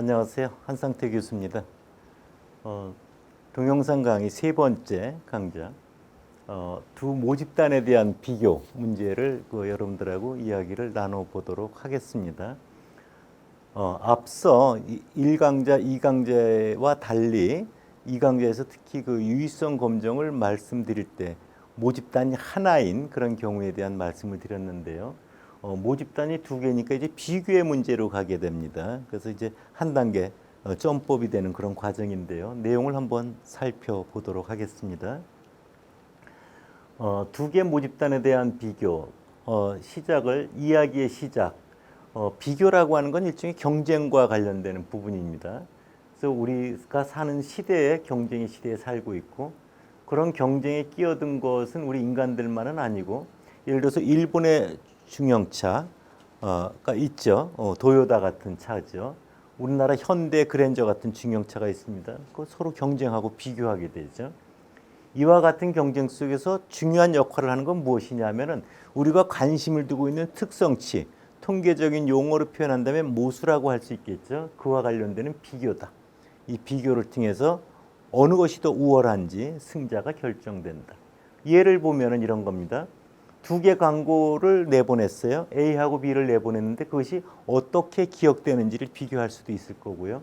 안녕하세요. 한상태 교수입니다. 동영상 강의 세 번째 강좌, 두 모집단에 대한 비교 문제를 여러분들하고 이야기를 나눠보도록 하겠습니다. 앞서 1강좌, 2강좌와 달리 2강좌에서 특히 그 유의성 검정을 말씀드릴 때 모집단이 하나인 그런 경우에 대한 말씀을 드렸는데요. 모집단이 두 개니까 이제 비교의 문제로 가게 됩니다. 그래서 이제 한 단계 점법이 되는 그런 과정인데요. 내용을 한번 살펴보도록 하겠습니다. 두 개 모집단에 대한 비교, 이야기의 시작, 비교라고 하는 건 일종의 경쟁과 관련되는 부분입니다. 그래서 우리가 사는 시대에 경쟁의 시대에 살고 있고 그런 경쟁에 끼어든 것은 우리 인간들만은 아니고 예를 들어서 일본의 중형차가 있죠. 도요타 같은 차죠. 우리나라 현대 그랜저 같은 중형차가 있습니다. 서로 경쟁하고 비교하게 되죠. 이와 같은 경쟁 속에서 중요한 역할을 하는 건 무엇이냐면은 우리가 관심을 두고 있는 특성치, 통계적인 용어로 표현한다면 모수라고 할 수 있겠죠. 그와 관련되는 비교다. 이 비교를 통해서 어느 것이 더 우월한지 승자가 결정된다. 예를 보면은 이런 겁니다. 두 개 광고를 내보냈어요. A하고 B를 내보냈는데 그것이 어떻게 기억되는지를 비교할 수도 있을 거고요.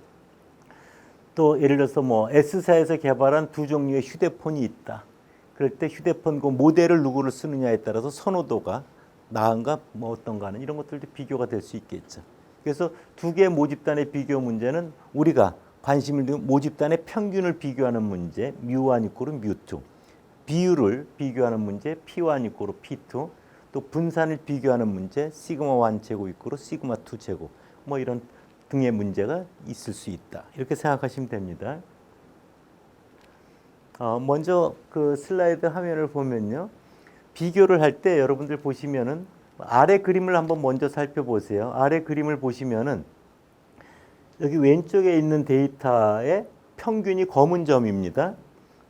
또 예를 들어서 S사에서 개발한 두 종류의 휴대폰이 있다. 그럴 때 휴대폰 그 모델을 누구를 쓰느냐에 따라서 선호도가 나은가 어떤가 하는 이런 것들도 비교가 될 수 있겠죠. 그래서 두 개의 모집단의 비교 문제는 우리가 관심을 두는 모집단의 평균을 비교하는 문제, 뮤1 이꼬르 뮤2. 비율을 비교하는 문제, P1 이꼬르 P2, 또 분산을 비교하는 문제, 시그마1 제곱 이꼬르 시그마2 제곱, 이런 등의 문제가 있을 수 있다. 이렇게 생각하시면 됩니다. 먼저 그 슬라이드 화면을 보면요. 비교를 할 때 여러분들 보시면은 아래 그림을 한번 먼저 살펴보세요. 아래 그림을 보시면은 여기 왼쪽에 있는 데이터의 평균이 검은 점입니다.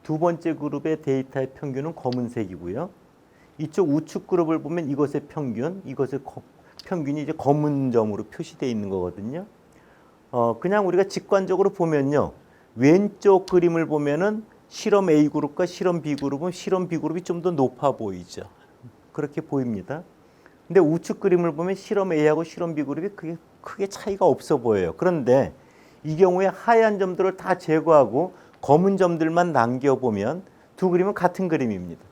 두 번째 그룹의 데이터의 평균은 검은색이고요. 이쪽 우측 그룹을 보면 이것의 평균이 이제 검은 점으로 표시되어 있는 거거든요. 그냥 우리가 직관적으로 보면요. 왼쪽 그림을 보면은 실험 A 그룹과 실험 B 그룹은 실험 B 그룹이 좀 더 높아 보이죠. 그렇게 보입니다. 근데 우측 그림을 보면 실험 A하고 실험 B 그룹이 크게 차이가 없어 보여요. 그런데 이 경우에 하얀 점들을 다 제거하고 검은 점들만 남겨보면 두 그림은 같은 그림입니다.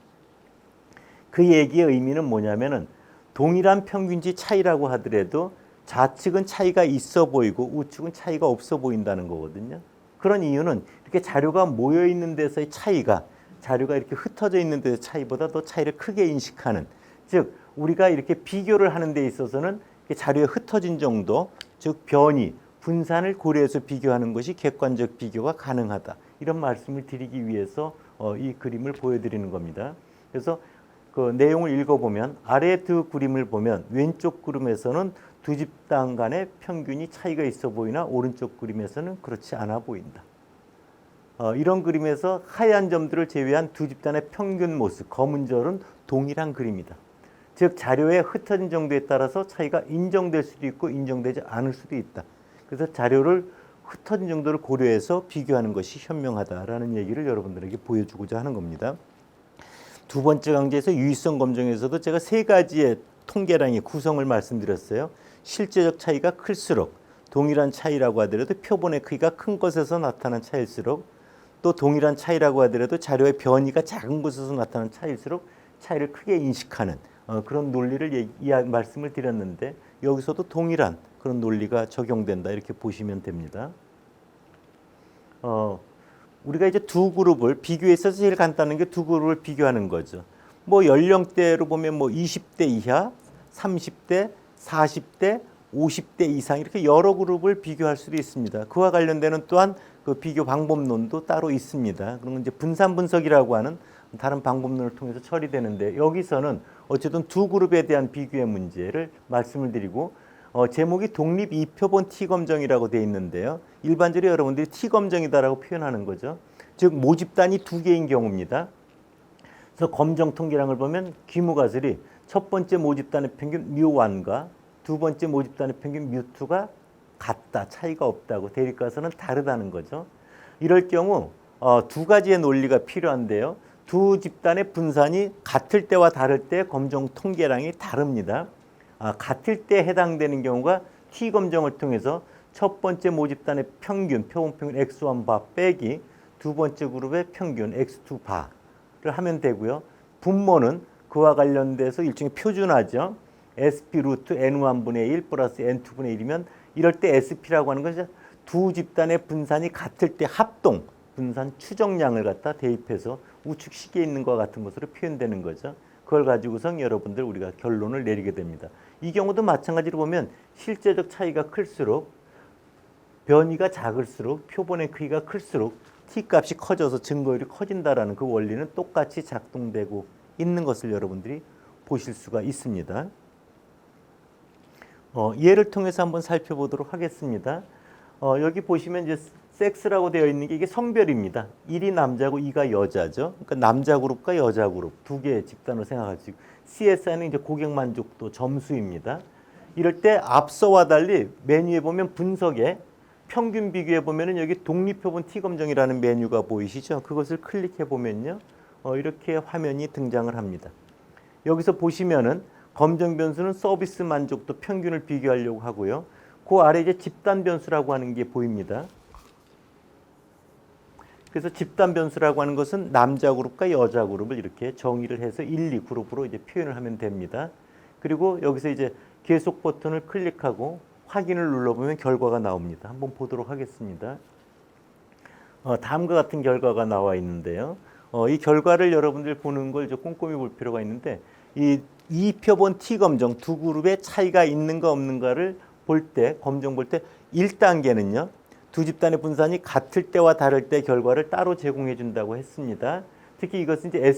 그 얘기의 의미는 뭐냐면은 동일한 평균치 차이라고 하더라도 좌측은 차이가 있어 보이고 우측은 차이가 없어 보인다는 거거든요. 그런 이유는 이렇게 자료가 모여 있는 데서의 차이가 자료가 이렇게 흩어져 있는 데서의 차이보다 더 차이를 크게 인식하는, 즉 우리가 이렇게 비교를 하는 데 있어서는 자료에 흩어진 정도, 즉 변이, 분산을 고려해서 비교하는 것이 객관적 비교가 가능하다. 이런 말씀을 드리기 위해서 이 그림을 보여드리는 겁니다. 그래서 그 내용을 읽어보면 아래 두 그림을 보면 왼쪽 그림에서는 두 집단 간의 평균이 차이가 있어 보이나 오른쪽 그림에서는 그렇지 않아 보인다. 이런 그림에서 하얀 점들을 제외한 두 집단의 평균 모습, 검은 점은 동일한 그림이다. 즉 자료의 흩어진 정도에 따라서 차이가 인정될 수도 있고 인정되지 않을 수도 있다. 그래서 자료를 흩어진 정도를 고려해서 비교하는 것이 현명하다라는 얘기를 여러분들에게 보여주고자 하는 겁니다. 두 번째 강좌에서 유의성 검증에서도 제가 세 가지의 통계량의 구성을 말씀드렸어요. 실제적 차이가 클수록 동일한 차이라고 하더라도 표본의 크기가 큰 것에서 나타난 차일수록, 또 동일한 차이라고 하더라도 자료의 변이가 작은 곳에서 나타난 차일수록 차이를 크게 인식하는 그런 논리를 말씀을 드렸는데 여기서도 동일한 그런 논리가 적용된다 이렇게 보시면 됩니다. 우리가 이제 두 그룹을 비교해서 제일 간단한 게 두 그룹을 비교하는 거죠. 연령대로 보면 20대 이하, 30대, 40대, 50대 이상 이렇게 여러 그룹을 비교할 수도 있습니다. 그와 관련되는 또한 그 비교 방법론도 따로 있습니다. 그러면 이제 분산 분석이라고 하는 다른 방법론을 통해서 처리되는데 여기서는 어쨌든 두 그룹에 대한 비교의 문제를 말씀을 드리고 제목이 독립 이표본 T검정이라고 되어 있는데요. 일반적으로 여러분들이 T검정이다라고 표현하는 거죠. 즉 모집단이 두 개인 경우입니다. 그래서 검정 통계량을 보면 귀무가슬이 첫 번째 모집단의 평균 뮤1과 두 번째 모집단의 평균 뮤2가 같다, 차이가 없다고, 대립가설은 다르다는 거죠. 이럴 경우 두 가지의 논리가 필요한데요. 두 집단의 분산이 같을 때와 다를 때 검정 통계량이 다릅니다. 같을 때 해당되는 경우가 T 검정을 통해서 첫 번째 모집단의 평균, 표본평균 X1 바 빼기 두 번째 그룹의 평균 X2 바를 하면 되고요. 분모는 그와 관련돼서 일종의 표준화죠. SP 루트 N1분의 1 플러스 N2분의 1이면 이럴 때 SP라고 하는 것이 두 집단의 분산이 같을 때 합동 분산 추정량을 갖다 대입해서 우측 시계에 있는 것과 같은 것으로 표현되는 거죠. 그걸 가지고선 여러분들 우리가 결론을 내리게 됩니다. 이 경우도 마찬가지로 보면 실제적 차이가 클수록 변이가 작을수록 표본의 크기가 클수록 T값이 커져서 증거율이 커진다라는 그 원리는 똑같이 작동되고 있는 것을 여러분들이 보실 수가 있습니다. 예를 통해서 한번 살펴보도록 하겠습니다. 여기 보시면 이제 섹스라고 되어 있는 게 이게 성별입니다. 1이 남자고 2가 여자죠. 그러니까 남자 그룹과 여자 그룹 두 개의 집단으로 생각하시고 CSI는 이제 고객 만족도 점수입니다. 이럴 때 앞서와 달리 메뉴에 보면 분석에 평균 비교해 보면은 여기 독립표본 T검정이라는 메뉴가 보이시죠? 그것을 클릭해 보면요. 이렇게 화면이 등장을 합니다. 여기서 보시면은 검정 변수는 서비스 만족도 평균을 비교하려고 하고요. 그 아래 이제 집단 변수라고 하는 게 보입니다. 그래서 집단 변수라고 하는 것은 남자 그룹과 여자 그룹을 이렇게 정의를 해서 1, 2 그룹으로 이제 표현을 하면 됩니다. 그리고 여기서 이제 계속 버튼을 클릭하고 확인을 눌러보면 결과가 나옵니다. 한번 보도록 하겠습니다. 다음과 같은 결과가 나와 있는데요. 이 결과를 여러분들 보는 걸 좀 꼼꼼히 볼 필요가 있는데 이 표본 T검정 두 그룹의 차이가 있는가 없는가를 볼 때, 검정 볼 때 1단계는요. 두 집단의 분산이 같을 때와 다를 때 결과를 따로 제공해 준다고 했습니다. 특히 이것은 이제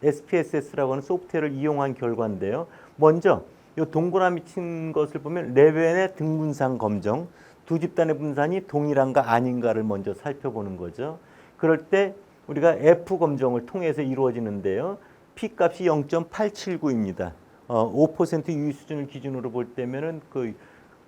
SPSS라고 하는 소프트웨어를 이용한 결과인데요. 먼저 이 동그라미 친 것을 보면 레벨의 등분산 검정, 두 집단의 분산이 동일한가 아닌가를 먼저 살펴보는 거죠. 그럴 때 우리가 F 검정을 통해서 이루어지는데요. P값이 0.879입니다. 5% 유의 수준을 기준으로 볼 때면은 그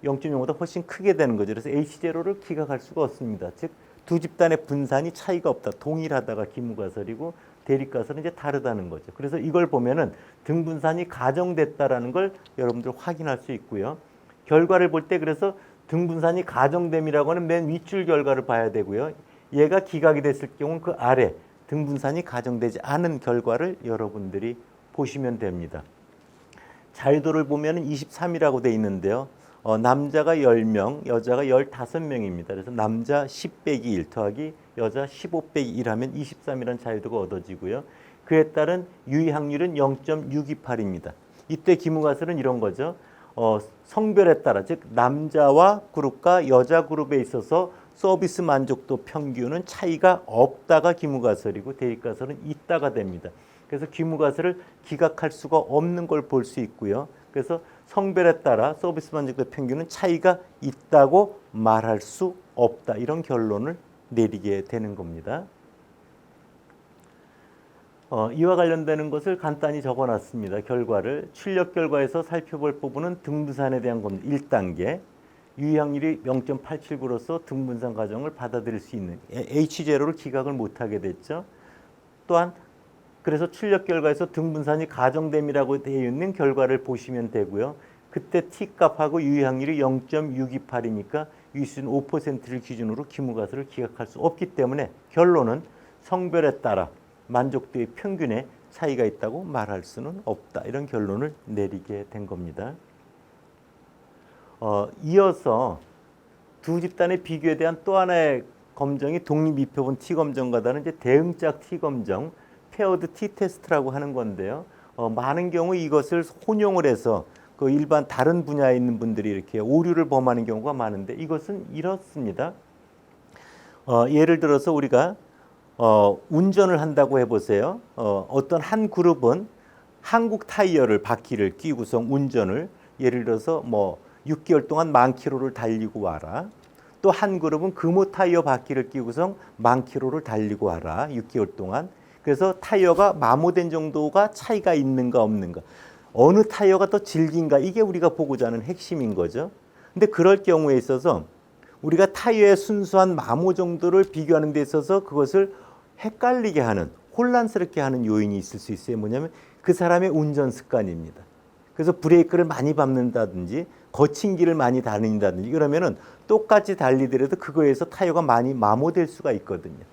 0.05보다 훨씬 크게 되는 거죠. 그래서 H0를 기각할 수가 없습니다. 즉 두 집단의 분산이 차이가 없다. 동일하다가 기무가설이고 대립가설은 이제 다르다는 거죠. 그래서 이걸 보면은 등분산이 가정됐다라는 걸 여러분들 확인할 수 있고요. 결과를 볼 때 그래서 등분산이 가정됨이라고 하는 맨 윗줄 결과를 봐야 되고요. 얘가 기각이 됐을 경우는 그 아래 등분산이 가정되지 않은 결과를 여러분들이 보시면 됩니다. 자유도를 보면 23이라고 돼 있는데요. 남자가 10명, 여자가 15명입니다. 그래서 남자 10 빼기 1 더하기 여자 15 빼기 1 하면 23이라는 자유도가 얻어지고요. 그에 따른 유의 확률은 0.628입니다. 이때 기무가설은 이런 거죠. 성별에 따라 즉 남자와 그룹과 여자 그룹에 있어서 서비스 만족도 평균은 차이가 없다가 기무가설이고 대립가설은 있다가 됩니다. 그래서 기무가설을 기각할 수가 없는 걸 볼 수 있고요. 그래서 성별에 따라 서비스 만족도 평균은 차이가 있다고 말할 수 없다. 이런 결론을 내리게 되는 겁니다. 이와 관련되는 것을 간단히 적어놨습니다. 결과를 출력 결과에서 살펴볼 부분은 등분산에 대한 검증 1단계 유의 확률이 0.879로서 등분산 과정을 받아들일 수 있는 H0를 기각을 못하게 됐죠. 또한 그래서 출력 결과에서 등분산이 가정됨이라고 되어 있는 결과를 보시면 되고요. 그때 T값하고 유의 확률이 0.628이니까 유의수준 5%를 기준으로 기무가설을 기각할 수 없기 때문에 결론은 성별에 따라 만족도의 평균에 차이가 있다고 말할 수는 없다. 이런 결론을 내리게 된 겁니다. 이어서 두 집단의 비교에 대한 또 하나의 검정이 독립이표본 T검정과 다른 이제 대응짝 T검정, 페어드 T테스트라고 하는 건데요. 많은 경우 이것을 혼용을 해서 그 일반 다른 분야에 있는 분들이 이렇게 오류를 범하는 경우가 많은데 이것은 이렇습니다. 예를 들어서 우리가 운전을 한다고 해보세요. 어떤 한 그룹은 한국 타이어를 바퀴를 끼고서 운전을 예를 들어서 뭐 6개월 동안 10,000km를 달리고 와라. 또 한 그룹은 금호 타이어 바퀴를 끼고서 10,000km를 달리고 와라. 6개월 동안. 그래서 타이어가 마모된 정도가 차이가 있는가 없는가. 어느 타이어가 더 질긴가 이게 우리가 보고자 하는 핵심인 거죠. 근데 그럴 경우에 있어서 우리가 타이어의 순수한 마모 정도를 비교하는 데 있어서 그것을 헷갈리게 하는, 혼란스럽게 하는 요인이 있을 수 있어요. 뭐냐면 그 사람의 운전 습관입니다. 그래서 브레이크를 많이 밟는다든지 거친 길을 많이 다닌다든지 그러면은 똑같이 달리더라도 그거에서 타이어가 많이 마모될 수가 있거든요.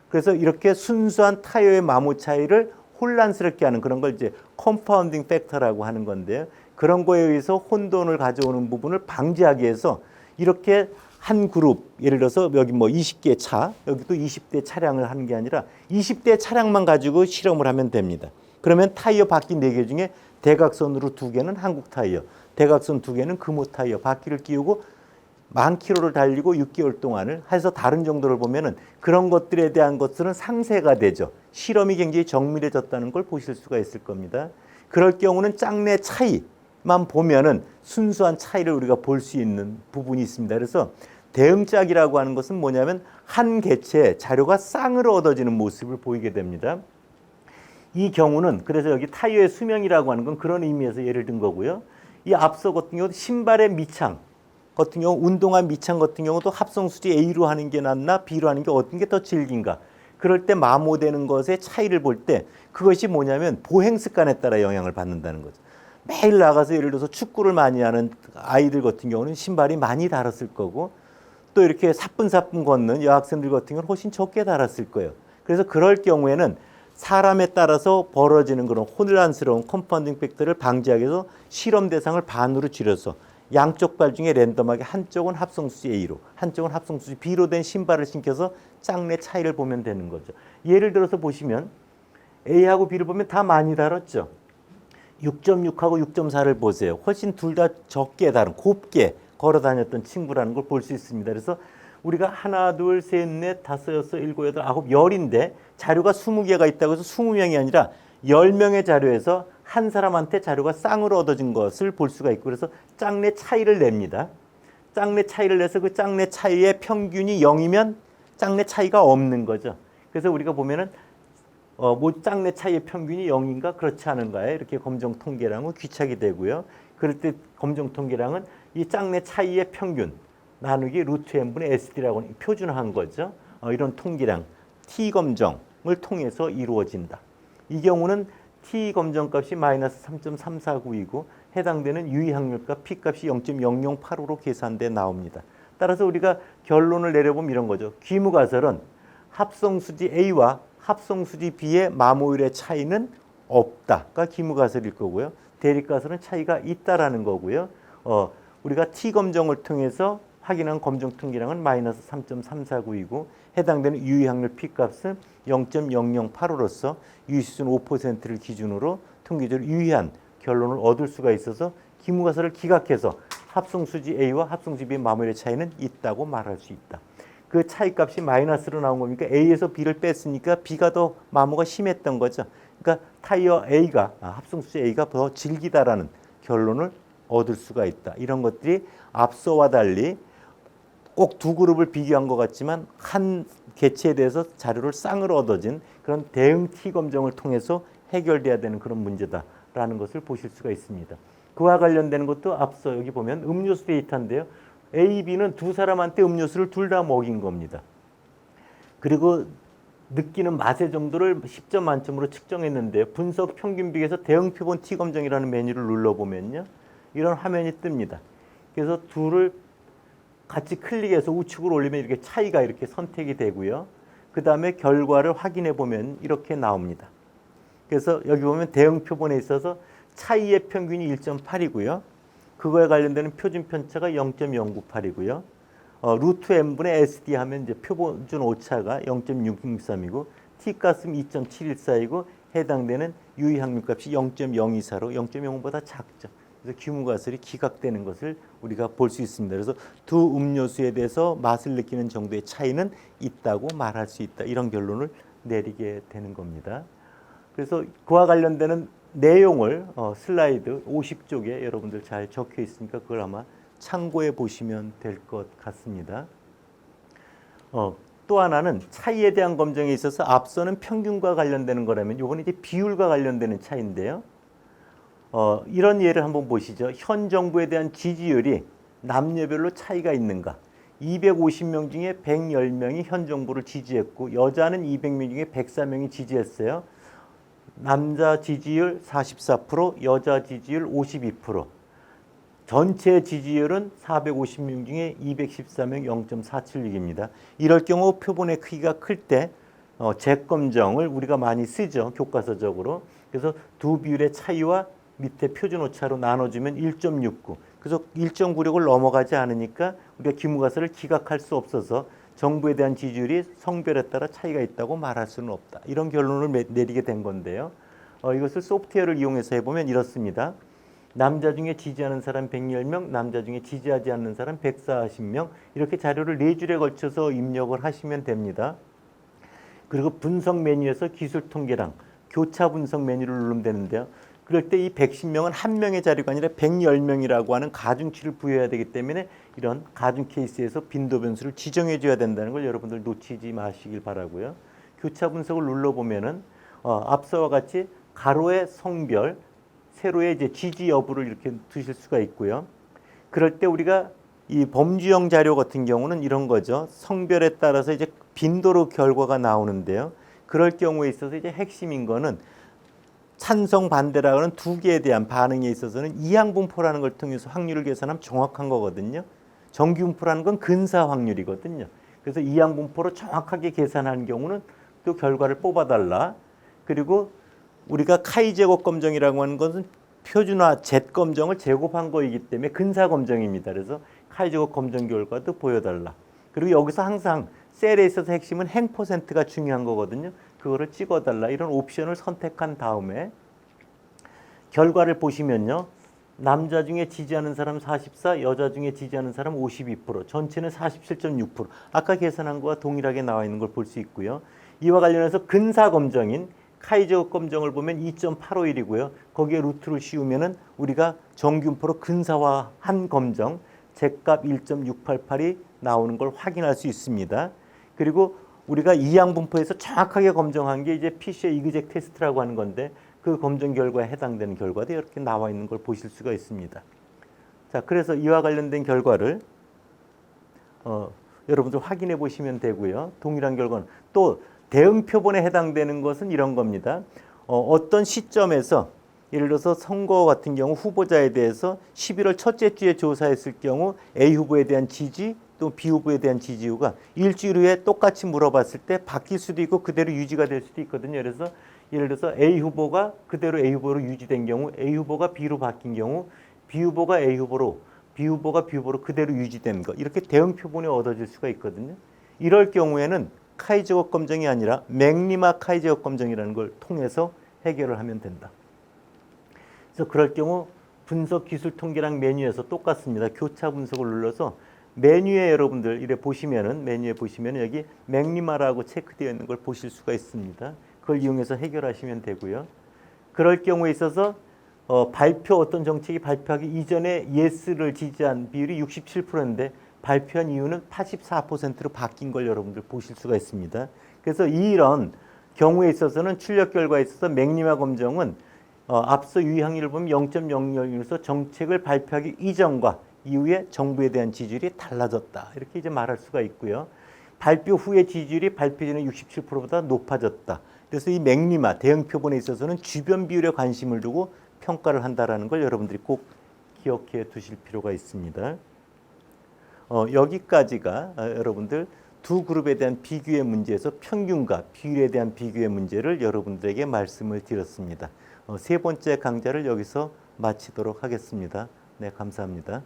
그래서 이렇게 순수한 타이어의 마모 차이를 혼란스럽게 하는 그런 걸 이제 컴파운딩 팩터라고 하는 건데요. 그런 거에 의해서 혼돈을 가져오는 부분을 방지하기 위해서 이렇게 한 그룹, 예를 들어서 여기 뭐 20개 차, 여기도 20대 차량을 하는 게 아니라 20대 차량만 가지고 실험을 하면 됩니다. 그러면 타이어 바퀴 4개 중에 대각선으로 2개는 한국 타이어, 대각선 2개는 금호 타이어 바퀴를 끼우고 10,000km를 달리고 6개월 동안을 해서 다른 정도를 보면은 그런 것들에 대한 것들은 상세가 되죠. 실험이 굉장히 정밀해졌다는 걸 보실 수가 있을 겁니다. 그럴 경우는 짝내 차이만 보면은 순수한 차이를 우리가 볼 수 있는 부분이 있습니다. 그래서 대응짝이라고 하는 것은 뭐냐면 한 개체의 자료가 쌍으로 얻어지는 모습을 보이게 됩니다. 이 경우는 그래서 여기 타이어의 수명이라고 하는 건 그런 의미에서 예를 든 거고요. 이 앞서 같은 경우 신발의 밑창 같은 경우 운동화 밑창 같은 경우도 합성수지 A로 하는 게 낫나 B로 하는 게 어떤 게 더 질긴가. 그럴 때 마모되는 것의 차이를 볼 때 그것이 뭐냐면 보행 습관에 따라 영향을 받는다는 거죠. 매일 나가서 예를 들어서 축구를 많이 하는 아이들 같은 경우는 신발이 많이 달았을 거고 또 이렇게 사뿐사뿐 걷는 여학생들 같은 경우는 훨씬 적게 달았을 거예요. 그래서 그럴 경우에는 사람에 따라서 벌어지는 그런 혼란스러운 컴파운딩 팩터를 방지하기 위해서 실험 대상을 반으로 줄여서 양쪽 발 중에 랜덤하게 한쪽은 합성수지 A로 한쪽은 합성수지 B로 된 신발을 신겨서 짝내 차이를 보면 되는 거죠. 예를 들어서 보시면 A하고 B를 보면 다 많이 달았죠. 6.6하고 6.4를 보세요. 훨씬 둘 다 적게 다른 곱게 걸어 다녔던 친구라는 걸 볼 수 있습니다. 그래서 우리가 하나, 둘, 셋, 넷, 다섯, 여섯, 일곱, 여덟, 아홉, 열인데 자료가 20개가 있다고 해서 20명이 아니라 10명의 자료에서 한 사람한테 자료가 쌍으로 얻어진 것을 볼 수가 있고 그래서 짝내 차이를 냅니다. 짝내 차이를 내서 그 짝내 차이의 평균이 0이면 짝내 차이가 없는 거죠. 그래서 우리가 보면은 뭐 짝내 차이의 평균이 0인가 그렇지 않은가에 이렇게 검정 통계량은 귀착이 되고요. 그럴 때 검정 통계량은 이 짝내 차이의 평균 나누기 루트 n분의 SD라고 표준화한 거죠. 이런 통계량 T 검정을 통해서 이루어진다. 이 경우는 T 검정값이 마이너스 3.349이고 해당되는 유의확률값 P값이 0.0085로 계산돼 나옵니다. 따라서 우리가 결론을 내려보면 이런 거죠. 귀무가설은 합성수지 A와 합성수지 B의 마모율의 차이는 없다가 귀무가설일 거고요. 대립가설은 차이가 있다라는 거고요. 우리가 T 검정을 통해서 확인한 검정 통계량은 마이너스 3.349이고 해당되는 유의확률 P값은 0.0085로서 유의수준 5%를 기준으로 통계적으로 유의한 결론을 얻을 수가 있어서 귀무가설을 기각해서 합성수지 A와 합성수지 B의 마모율의 차이는 있다고 말할 수 있다. 그 차이값이 마이너스로 나온 겁니까? A에서 B를 뺐으니까 B가 더 마모가 심했던 거죠. 그러니까 타이어 A가 합성수지 A가 더 질기다라는 결론을 얻을 수가 있다. 이런 것들이 앞서와 달리 꼭 두 그룹을 비교한 것 같지만 한 개체에 대해서 자료를 쌍으로 얻어진 그런 대응 T 검정을 통해서 해결돼야 되는 그런 문제다라는 것을 보실 수가 있습니다. 그와 관련되는 것도 앞서 여기 보면 음료수 데이터인데요. A, B는 두 사람한테 음료수를 둘 다 먹인 겁니다. 그리고 느끼는 맛의 정도를 10점 만점으로 측정했는데 분석 평균 비교에서 대응 표본 T 검정이라는 메뉴를 눌러보면요. 이런 화면이 뜹니다. 그래서 둘을 같이 클릭해서 우측으로 올리면 이렇게 차이가 이렇게 선택이 되고요. 그 다음에 결과를 확인해 보면 이렇게 나옵니다. 그래서 여기 보면 대응 표본에 있어서 차이의 평균이 1.8이고요. 그거에 관련되는 표준 편차가 0.098이고요. 루트 n분의 SD 하면 이제 표준 오차가 0.663이고 T값은 2.714이고 해당되는 유의확률 값이 0.024로 0.05보다 작죠. 그래서 귀무가설이 기각되는 것을 우리가 볼 수 있습니다. 그래서 두 음료수에 대해서 맛을 느끼는 정도의 차이는 있다고 말할 수 있다. 이런 결론을 내리게 되는 겁니다. 그래서 그와 관련되는 내용을 슬라이드 50쪽에 여러분들 잘 적혀 있으니까 그걸 아마 참고해 보시면 될 것 같습니다. 또 하나는 차이에 대한 검증에 있어서 앞서는 평균과 관련되는 거라면 이번에 이제 비율과 관련되는 차이인데요. 이런 예를 한번 보시죠. 현 정부에 대한 지지율이 남녀별로 차이가 있는가? 250명 중에 110명이 현 정부를 지지했고 여자는 200명 중에 104명이 지지했어요. 남자 지지율 44%, 여자 지지율 52%. 전체 지지율은 450명 중에 214명 0.476입니다. 이럴 경우 표본의 크기가 클 때 재검정을 우리가 많이 쓰죠. 교과서적으로. 그래서 두 비율의 차이와 밑에 표준 오차로 나눠주면 1.69. 그래서 1.96을 넘어가지 않으니까 우리가 기무가설을 기각할 수 없어서 정부에 대한 지지율이 성별에 따라 차이가 있다고 말할 수는 없다. 이런 결론을 내리게 된 건데요. 이것을 소프트웨어를 이용해서 해보면 이렇습니다. 남자 중에 지지하는 사람 110명, 남자 중에 지지하지 않는 사람 140명 이렇게 자료를 4줄에 걸쳐서 입력을 하시면 됩니다. 그리고 분석 메뉴에서 기술 통계랑 교차 분석 메뉴를 누르면 되는데요. 그럴 때 이 110명은 한 명의 자료가 아니라 110명이라고 하는 가중치를 부여해야 되기 때문에 이런 가중 케이스에서 빈도 변수를 지정해 줘야 된다는 걸 여러분들 놓치지 마시길 바라고요. 교차 분석을 눌러보면은 앞서와 같이 가로의 성별, 세로의 이제 지지 여부를 이렇게 두실 수가 있고요. 그럴 때 우리가 이 범주형 자료 같은 경우는 이런 거죠. 성별에 따라서 이제 빈도로 결과가 나오는데요. 그럴 경우에 있어서 이제 핵심인 거는 찬성 반대라고 하는 두 개에 대한 반응에 있어서는 이항분포라는 걸 통해서 확률을 계산하면 정확한 거거든요. 정규분포라는 건 근사 확률이거든요. 그래서 이항분포로 정확하게 계산하는 경우는 또 결과를 뽑아달라. 그리고 우리가 카이 제곱 검정이라고 하는 것은 표준화 Z 검정을 제곱한 거이기 때문에 근사 검정입니다. 그래서 카이 제곱 검정 결과도 보여달라. 그리고 여기서 항상 셀에 있어서 핵심은 행 퍼센트가 중요한 거거든요. 그거를 찍어달라. 이런 옵션을 선택한 다음에 결과를 보시면요. 남자 중에 지지하는 사람 44, 여자 중에 지지하는 사람 52%, 전체는 47.6%. 아까 계산한 거와 동일하게 나와 있는 걸 볼 수 있고요. 이와 관련해서 근사 검정인 카이 제곱 검정을 보면 2.851이고요. 거기에 루트를 씌우면은 우리가 정균포로 근사화한 검정 Z값 1.688이 나오는 걸 확인할 수 있습니다. 그리고 우리가 이항분포에서 정확하게 검정한 게 이제 피쉬의 이그젝 테스트라고 하는 건데 그 검정 결과에 해당되는 결과도 이렇게 나와 있는 걸 보실 수가 있습니다. 자, 그래서 이와 관련된 결과를 여러분들 확인해 보시면 되고요. 동일한 결과는 또 대응 표본에 해당되는 것은 이런 겁니다. 어떤 시점에서 예를 들어서 선거 같은 경우 후보자에 대해서 11월 첫째 주에 조사했을 경우 A 후보에 대한 지지 또 B 후보에 대한 지지율가 일주일 후에 똑같이 물어봤을 때 바뀔 수도 있고 그대로 유지가 될 수도 있거든요. 그래서 예를 들어서 A 후보가 그대로 A 후보로 유지된 경우 A 후보가 B로 바뀐 경우 B 후보가 A 후보로 B 후보가 B 후보로 그대로 유지된 거 이렇게 대응 표본이 얻어질 수가 있거든요. 이럴 경우에는 카이 제곱 검정이 아니라 맥리마 카이 제곱 검정이라는 걸 통해서 해결을 하면 된다. 그래서 그럴 경우 분석 기술 통계랑 메뉴에서 똑같습니다. 교차 분석을 눌러서 메뉴에 여러분들 이래 보시면은 메뉴에 보시면은 여기 맥리마라고 체크되어 있는 걸 보실 수가 있습니다. 그걸 이용해서 해결하시면 되고요. 그럴 경우에 있어서 발표 어떤 정책이 발표하기 이전에 예스를 지지한 비율이 67%인데 발표한 이유는 84%로 바뀐 걸 여러분들 보실 수가 있습니다. 그래서 이런 경우에 있어서는 출력 결과에 있어서 맥리마 검정은 앞서 유의항률을 보면 0.001에서 정책을 발표하기 이전과 이후에 정부에 대한 지지율이 달라졌다. 이렇게 이제 말할 수가 있고요. 발표 후의 지지율이 발표 전에 67%보다 높아졌다. 그래서 이 맥리마 대응 표본에 있어서는 주변 비율에 관심을 두고 평가를 한다라는 걸 여러분들이 꼭 기억해 두실 필요가 있습니다. 여기까지가 여러분들 두 그룹에 대한 비교의 문제에서 평균과 비율에 대한 비교의 문제를 여러분들에게 말씀을 드렸습니다. 세 번째 강좌를 여기서 마치도록 하겠습니다. 네, 감사합니다.